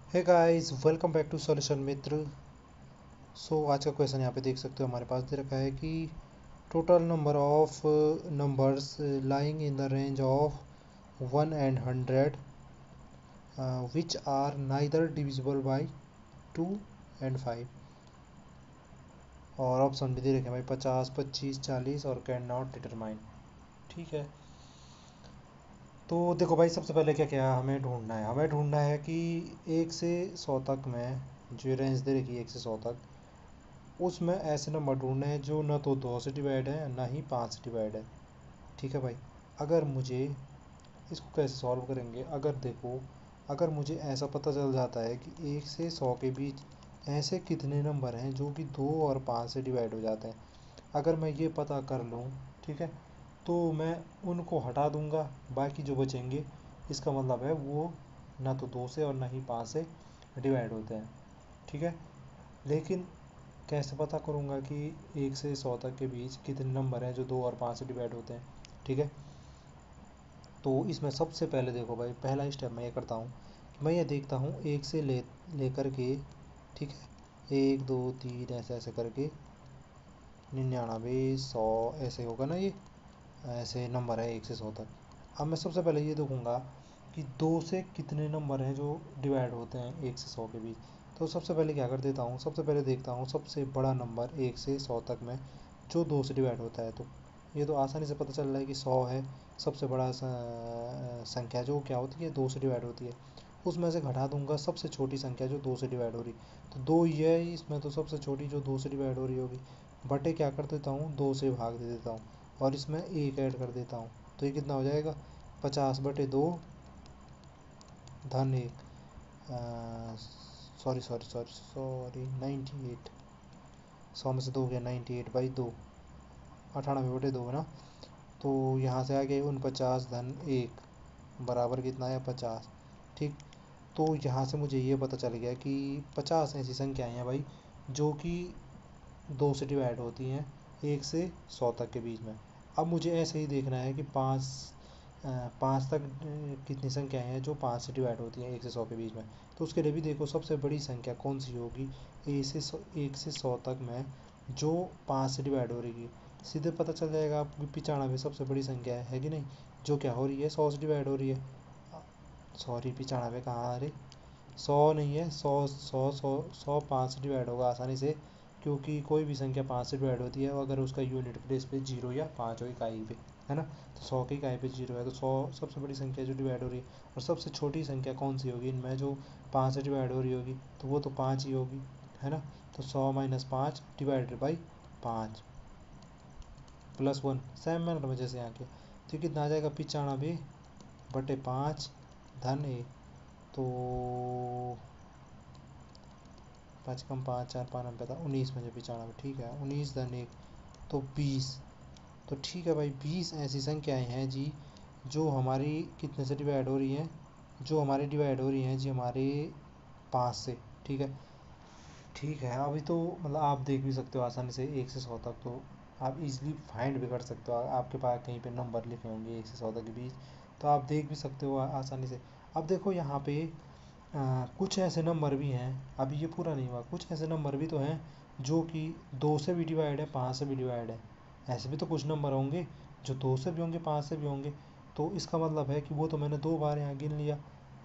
Hey guys, welcome back to solution Mitra. आज का question यहाँ पे देख सकते हो, हमारे पास दे रखा है कि total number of numbers lying in the range of 1 and 100 which are neither divisible by 2 and 5। और ऑप्शन भी दे रखे हैं भाई 50, 25, 40 और कैन नॉट डिटरमाइन। ठीक है, तो देखो भाई, सबसे पहले क्या क्या हमें ढूंढना है कि 1 से 100 तक में जो रेंज दे रखी है 1 से 100 तक, उसमें ऐसे नंबर ढूंढने हैं जो ना तो 2 से डिवाइड है ना ही 5 से डिवाइड है। ठीक है भाई, अगर मुझे इसको कैसे सॉल्व करेंगे, अगर देखो, अगर मुझे ऐसा पता चल जाता है कि 1 से 100 के बीच ऐसे कितने नंबर हैं जो कि 2 और 5 से डिवाइड हो जाते हैं, अगर मैं ये पता कर लूँ, ठीक है, तो मैं उनको हटा दूंगा, बाकी जो बचेंगे इसका मतलब है वो ना तो 2 से और ना ही 5 से डिवाइड होते हैं। ठीक है, लेकिन कैसे पता करूँगा कि 1 से 100 तक के बीच कितने नंबर हैं जो 2 और 5 से डिवाइड होते हैं। ठीक है, तो इसमें सबसे पहले देखो भाई, पहला स्टेप मैं ये करता हूँ कि मैं ये देखता हूँ एक से लेकर के, ठीक है, 1, 2, 3 ऐसे ऐसे करके 99, 100 ऐसे होगा ना, ये ऐसे नंबर है 1 से 100 तक। अब मैं सबसे पहले ये देखूँगा कि 2 से कितने नंबर हैं जो डिवाइड होते हैं 1 से 100 के बीच। तो सबसे पहले क्या कर देता हूँ, सबसे पहले देखता हूँ सबसे बड़ा नंबर 1 से 100 तक में जो 2 से डिवाइड होता है। तो ये तो आसानी से पता चल रहा है कि 100 है सबसे बड़ा संख्या जो क्या होती है 2 से डिवाइड होती है। उसमें से घटा दूंगा सबसे छोटी संख्या जो 2 से डिवाइड हो रही, तो 2 ही है इसमें, तो सबसे छोटी जो 2 से डिवाइड हो रही होगी, बटे क्या कर देता हूँ 2 से भाग दे देता हूँ और इसमें 1 ऐड कर देता हूँ। तो ये कितना हो जाएगा, 50/2 धन 1, सॉरी सॉरी सॉरी सॉरी 98, 100 में से 2 गया, 98/2, 98/2 है ना। तो यहाँ से आ गए 49 धन 1 बराबर कितना है 50। ठीक, तो यहाँ से मुझे ये पता चल गया कि 50 ऐसी संख्याएँ हैं भाई जो कि 2 से डिवाइड होती हैं 1 से 100 तक के बीच में। अब मुझे ऐसे ही देखना है कि 5 तक कितनी संख्याएं हैं जो 5 से डिवाइड होती हैं 1 से 100 के बीच में। तो उसके लिए भी देखो सबसे बड़ी संख्या कौन सी होगी 1 से 100 तक में जो 5 से डिवाइड हो रही है। सीधे पता चल जाएगा आपको कि 95 सबसे बड़ी संख्या है कि नहीं, जो क्या हो रही है 100 से डिवाइड हो रही है। सॉरी, 95 कहाँ, अरे 100 नहीं है, 100 5 से डिवाइड होगा आसानी से, क्योंकि कोई भी संख्या 5 से डिवाइड होती है अगर उसका यूनिट प्लेस पे 0 या 5 हो इकाई पे, है ना। तो 100 की इकाई पे 0 है, तो 100 सबसे बड़ी संख्या जो डिवाइड हो रही है। और सबसे छोटी संख्या कौन सी होगी इनमें जो 5 से डिवाइड हो रही होगी, तो वो तो 5 ही होगी, है ना। तो 100 - 5 डिवाइडेड बाई 5 +1, सेम मैनर में जैसे यहाँ के, तो कितना आ जाएगा 95/5 धन 1। तो 5 × 5 = 4, 5 × 5 = 19 में से 95, ठीक है, 19 धन 1 तो 20। तो ठीक है भाई, 20 ऐसी संख्याएं हैं जी जो हमारी कितने से डिवाइड हो रही हैं, जो हमारी डिवाइड हो रही हैं जी हमारे 5 से। ठीक है, ठीक है, अभी तो मतलब आप देख भी सकते हो आसानी से 1 से 100 तक, तो आप इजीली फाइंड भी कर सकते हो, आपके पास कहीं पे नंबर लिखे होंगे 1 से 100 तक के बीच, तो आप देख भी सकते हो आसानी से। अब देखो यहाँ पे कुछ ऐसे नंबर भी हैं, अभी ये पूरा नहीं हुआ, कुछ ऐसे नंबर भी तो हैं जो कि 2 से भी डिवाइड है 5 से भी डिवाइड है। ऐसे भी तो कुछ नंबर होंगे जो 2 से भी होंगे 5 से भी होंगे। तो इसका मतलब है कि वो तो मैंने 2 बार यहाँ गिन लिया,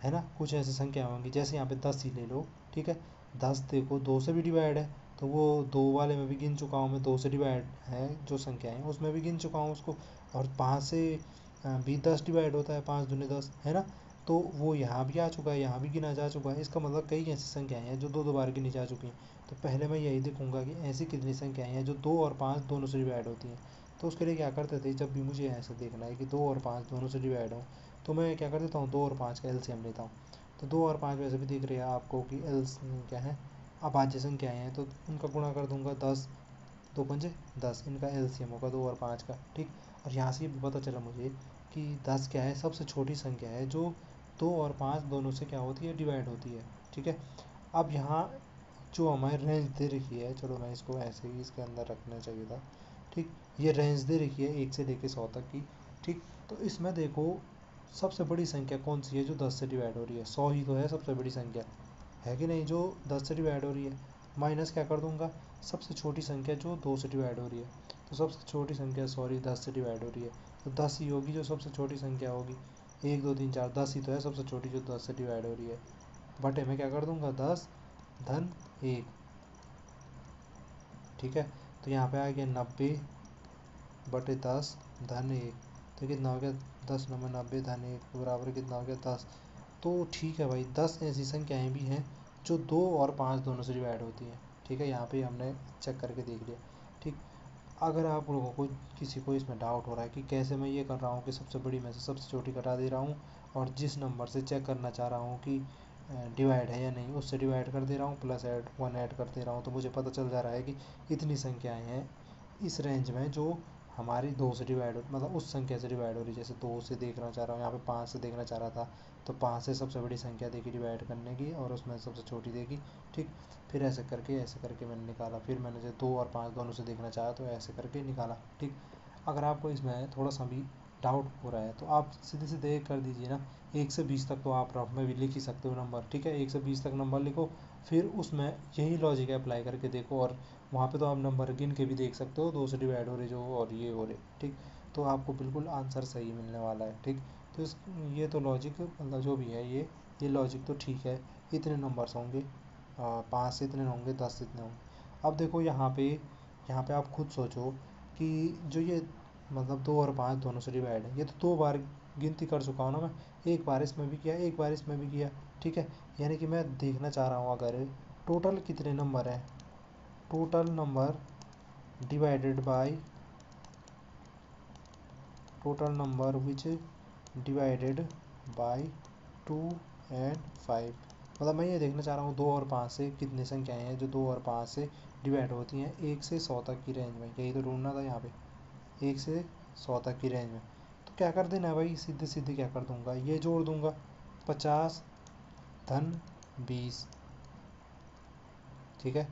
है ना। कुछ ऐसी संख्या होंगी, जैसे यहाँ पे 10 ही ले लो, ठीक है, 10 देखो 2 से भी डिवाइड है, तो वो 2 वाले में भी गिन चुका हूँ मैं, 2 से डिवाइड है जो संख्या है उसमें भी गिन चुका हूँ उसको। और 5 से भी 10 डिवाइड होता है, 5 × 2 = 10, है ना। तो वो यहाँ भी आ चुका है, यहाँ भी गिना जा चुका है, इसका मतलब कई ऐसी संख्याएं हैं जो 2 2 बार गिनी जा चुकी हैं। तो पहले मैं यही देखूंगा कि ऐसी कितनी संख्याएं हैं जो 2 और 5 दोनों से डिवाइड होती हैं। तो उसके लिए क्या करते थे, जब भी मुझे ऐसे देखना है कि 2 और 5 दोनों से डिवाइड हो, तो मैं क्या कर देता हूँ 2 और 5 का एलसीएम लेता हूँ। तो 2 और 5 वैसे भी दिख रही है आपको कि एल क्या है, अभाज्य संख्याएं हैं, तो उनका गुणा कर दूंगा 10, 2 × 5 = 10, इनका एलसीएम होगा 2 और 5 का। ठीक, और यहाँ से ये भी पता चला मुझे कि 10 क्या है, सबसे छोटी संख्या है जो 2 और 5 दोनों से क्या होती है डिवाइड होती है। ठीक है, अब यहाँ जो हमारी रेंज दे रखी है, चलो मैं इसको ऐसे ही इसके अंदर रखना चाहिए था। ठीक, ये रेंज दे रखी है 1 से लेके 100 तक की। ठीक, तो इसमें देखो सबसे बड़ी संख्या कौन सी है जो 10 से डिवाइड हो रही है, 100 ही तो है सबसे बड़ी संख्या। है कि नहीं, जो 10 से डिवाइड हो रही है। माइनस क्या कर दूंगा, सबसे छोटी संख्या जो 2 से डिवाइड हो रही है, तो सबसे छोटी संख्या 10 से डिवाइड हो रही है, तो 10 ही होगी जो सबसे छोटी संख्या होगी। 1 2 3 4 10 ही तो है सबसे छोटी जो 10 से डिवाइड हो रही है। बटे में क्या कर दूंगा, 10 धन 1, ठीक है। तो यहाँ पे आ गया 90 बटे 10 धन 1, तो कितना हो गया, 10 9 90 धन 1 बराबर कितना हो गया, 10। तो ठीक है भाई, 10 ऐसी संख्याएं भी हैं जो 2 और 5 दोनों से डिवाइड होती हैं, ठीक है। यहाँ पे हमने चेक करके देख लिया, ठीक। अगर आप लोगों को किसी को इसमें डाउट हो रहा है कि कैसे मैं ये कर रहा हूँ कि सबसे बड़ी में से सबसे छोटी घटा दे रहा हूँ, और जिस नंबर से चेक करना चाह रहा हूँ कि डिवाइड है या नहीं, उससे डिवाइड कर दे रहा हूँ, प्लस ऐड 1 ऐड कर दे रहा हूँ, तो मुझे पता चल जा रहा है कि इतनी संख्याएं हैं इस रेंज में जो हमारी 2 से डिवाइड हो, मतलब उस संख्या से डिवाइड हो रही है। जैसे 2 से देखना चाह रहा हूँ, यहाँ पे 5 से देखना चाह रहा था, तो 5 से सबसे बड़ी संख्या देखी डिवाइड करने की, और उसमें सबसे छोटी देखी, ठीक। फिर ऐसे करके मैंने निकाला, फिर मैंने जो 2 और 5 दोनों से देखना चाहा तो ऐसे करके निकाला, ठीक। अगर आपको इसमें थोड़ा सा भी डाउट हो रहा है तो आप सीधे सीधे कर दीजिए ना, 1 से 20 तक तो आप रफ में भी लिख ही सकते हो नंबर, ठीक है। 1 से 20 तक नंबर लिखो, फिर उसमें यही लॉजिक अप्लाई करके देखो, और वहाँ पे तो आप नंबर गिन के भी देख सकते हो, 2 से डिवाइड हो रहे जो और ये हो रहे, ठीक। तो आपको बिल्कुल आंसर सही मिलने वाला है, ठीक। तो ये तो लॉजिक मतलब जो भी है ये लॉजिक तो ठीक है। इतने नंबर्स होंगे, 5 से इतने होंगे, 10 से इतने होंगे। अब देखो यहाँ पे आप खुद सोचो कि जो ये मतलब 2 और 5 दोनों से डिवाइड है, ये तो 2 बार गिनती कर चुका हूँ ना मैं, एक बार इसमें भी किया, एक बार इसमें भी किया, ठीक है। यानी कि मैं देखना चाह रहा हूँ अगर टोटल कितने नंबर हैं, total number divided by total number which divided by 2 and 5। मतलब मैं ये देखना चाह रहा हूँ 2 और 5 से कितनी संख्याएं हैं जो 2 और 5 से डिवाइड होती हैं 1 से 100 तक की रेंज में, यही तो ढूंढना था यहाँ पे, 1 से 100 तक की रेंज में। तो क्या कर देना है भाई, सीधे सीधे क्या कर दूंगा, ये जोड़ दूंगा, 50 धन 20, ठीक है।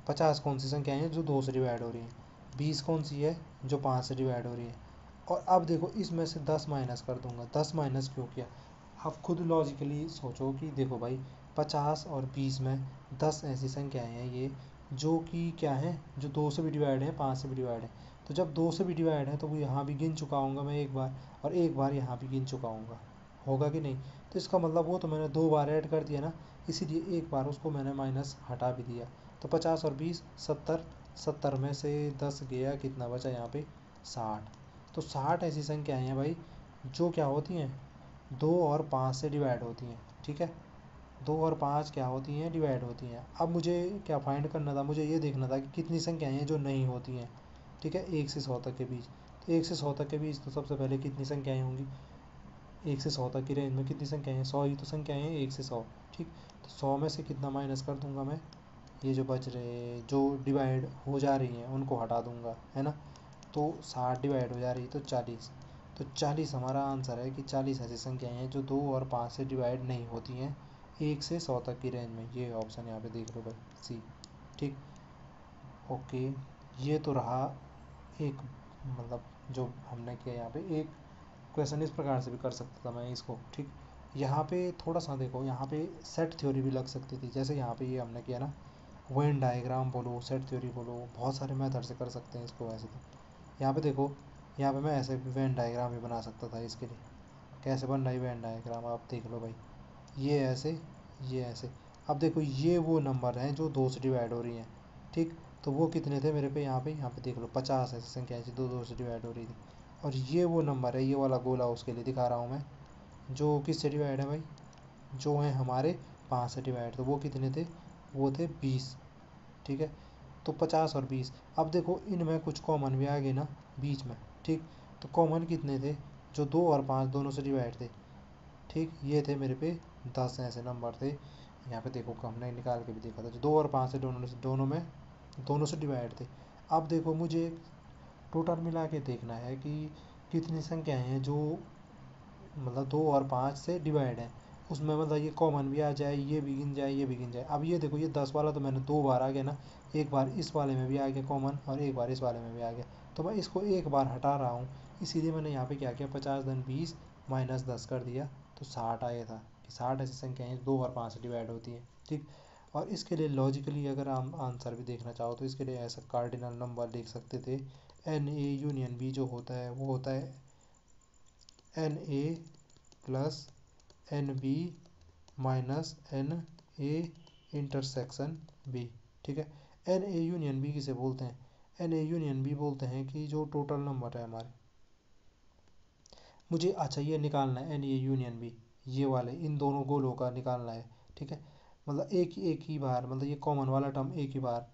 50 कौन सी संख्याएं हैं जो 2 से डिवाइड हो रही हैं, 20 कौन सी है जो 5 से डिवाइड हो रही है। और अब देखो इसमें से 10 माइनस कर दूंगा, 10 माइनस क्यों किया, आप खुद लॉजिकली सोचो कि देखो भाई 50 और 20 में 10 ऐसी संख्याएं हैं ये जो कि क्या है, जो 2 से भी डिवाइड है, 5 से भी डिवाइड है। तो जब 2 से भी डिवाइड है तो वो यहाँ भी गिन चुका हूँगा मैं एक बार, और एक बार यहाँ भी गिन चुका हूँगा, होगा कि नहीं। तो इसका मतलब वो तो मैंने 2 बार ऐड कर दिया ना, इसीलिए एक बार उसको मैंने माइनस हटा भी दिया। तो 50 और 20 70, 70 में से 10 गया, कितना बचा यहाँ पे 60। तो 60 ऐसी संख्याएं हैं भाई जो क्या होती हैं 2 और 5 से डिवाइड होती हैं, ठीक है। 2 और 5 क्या होती हैं, डिवाइड होती हैं। अब मुझे क्या फाइंड करना था, मुझे ये देखना था कि कितनी संख्याएं हैं जो नहीं होती हैं, ठीक है, 1 से 100 तक के बीच। तो 1 से 100 तक के बीच तो सबसे पहले कितनी संख्याएं होंगी, 1 से 100 तक की रेंज में कितनी संख्याएं हैं, 100 ही तो संख्याएं हैं 1 से 100, ठीक। तो 100 में से कितना माइनस कर दूंगा मैं, ये जो बच रहे जो डिवाइड हो जा रही हैं उनको हटा दूंगा, है ना। तो 60 डिवाइड हो जा रही है तो 40, तो 40 हमारा आंसर है कि 40 ऐसी संख्याएं हैं जो 2 और 5 से डिवाइड नहीं होती हैं 1 से 100 तक की रेंज में। ये ऑप्शन यहाँ पे देख लो भाई, सी, ठीक। ओके, ये तो रहा एक, मतलब जो हमने किया यहाँ पे एक क्वेश्चन इस प्रकार से भी कर सकता था मैं इसको, ठीक। यहाँ पे थोड़ा सा देखो, यहाँ पे सेट थ्योरी भी लग सकती थी, जैसे यहाँ पे ये हमने किया ना, वेन डायग्राम बोलो, सेट थ्योरी बोलो, बहुत सारे मेथड से कर सकते हैं इसको वैसे तो। यहाँ पे देखो, यहाँ पे मैं ऐसे भी वेन डायग्राम भी बना सकता था इसके लिए। कैसे बन रहा है वेन डायग्राम, आप देख लो भाई, ये ऐसे, ये ऐसे। अब देखो ये वो नंबर हैं जो 2 से डिवाइड हो रही हैं, ठीक। तो वो कितने थे मेरे पे, यहाँ पे देख लो 50 ऐसी संख्या है जो 2 से डिवाइड हो रही थी। और ये वो नंबर है, ये वाला गोला उसके लिए दिखा रहा हूँ मैं, जो किस से डिवाइड है भाई, जो है हमारे 5 से डिवाइड, तो वो कितने थे, वो थे 20, ठीक है। तो 50 और 20, अब देखो इनमें कुछ कॉमन भी आ गए ना बीच में, ठीक। तो कॉमन कितने थे, जो 2 और 5 दोनों से डिवाइड थे, ठीक। ये थे मेरे पे 10 ऐसे नंबर थे, यहाँ पे देखो हमने निकाल के भी देखा था, जो 2 और 5 से दोनों से डिवाइड थे। अब देखो मुझे टोटल मिला के देखना है कि कितनी संख्याएं हैं जो मतलब 2 और 5 से डिवाइड है, उसमें मतलब ये कॉमन भी आ जाए, ये भी गिन जाए, ये भी गिन जाए। अब ये देखो ये 10 वाला तो मैंने 2 बार आ गया ना, एक बार इस वाले में भी आ गया कॉमन, और एक बार इस वाले में भी आ गया, तो मैं इसको एक बार हटा रहा हूँ। इसीलिए मैंने यहाँ पे क्या किया, 50 धन 20 माइनस 10 कर दिया, तो 60 आया था, कि 60 ऐसी संख्याएं हैं 2 और 5 से डिवाइड होती हैं, ठीक। और इसके लिए लॉजिकली अगर हम आंसर भी देखना चाहो तो इसके लिए ऐसा कार्डिनल नंबर लिख सकते थे, एन ए यूनियन बी जो होता है वो होता है N A plus N B minus N A intersection B, ठीक है। एन ए यूनियन बी किसे बोलते हैं? एन ए यूनियन बी बोलते हैं कि जो टोटल नंबर है हमारे, मुझे अच्छा ये निकालना है एन ए यूनियन बी, ये वाले इन दोनों गोलों का निकालना है, ठीक है। मतलब एक ही बार, मतलब ये कॉमन वाला टर्म एक ही बार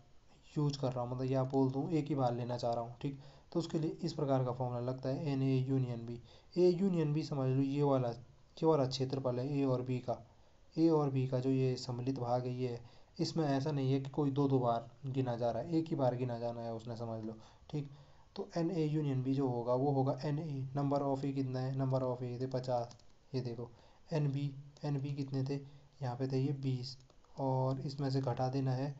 यूज कर रहा हूँ, मतलब या बोल दूँ एक ही बार लेना चाह रहा हूँ, ठीक। तो उसके लिए इस प्रकार का फॉर्मूला लगता है N A union B. A union B समझ लो ये वाला क्षेत्रफल है ए और बी का, ए और बी का जो ये सम्मिलित भाग है ये है। इसमें ऐसा नहीं है कि कोई दो दो बार गिना जा रहा है, एक ही बार गिना जाना है उसने, समझ लो, ठीक। तो एन ए यूनियन बी जो होगा वो होगा एन ए, नंबर ऑफ ए कितना है, नंबर ऑफ ए थे 50, ये देखो। एन बी कितने थे, यहाँ पे थे ये 20, और इसमें से घटा देना है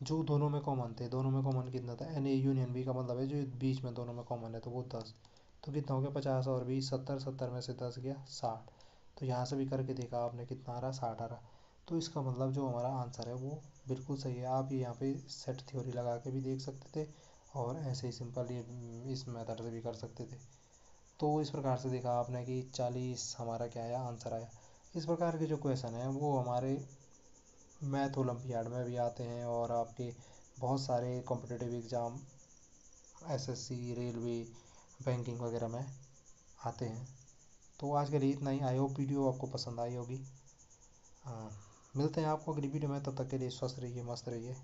जो दोनों में कॉमन थे, दोनों में कॉमन कितना था, एन ए यूनियन बी का मतलब है जो बीच में दोनों में कॉमन है तो वो 10। तो कितना हो गया 50 और 20 70, 70 में से 10 गया 60। तो यहाँ से भी करके देखा आपने कितना आ रहा, 60 आ रहा। तो इसका मतलब जो हमारा आंसर है वो बिल्कुल सही है। आप ये यहाँ पे सेट थ्योरी लगा के भी देख सकते थे और ऐसे ही सिंपल ये इस मेथड से भी कर सकते थे। तो इस प्रकार से देखा आपने कि 40 हमारा क्या आया, आंसर आया। इस प्रकार के जो क्वेश्चन हैं वो हमारे मैथ ओलंपियाड में भी आते हैं और आपके बहुत सारे competitive exam SSC, railway, banking वगैरह में आते हैं। तो आज के लिए इतना ही। आई होप वीडियो आपको पसंद आई होगी। हाँ, मिलते हैं आपको अगली वीडियो में, तब तक के लिए स्वस्थ रहिए, मस्त रहिए।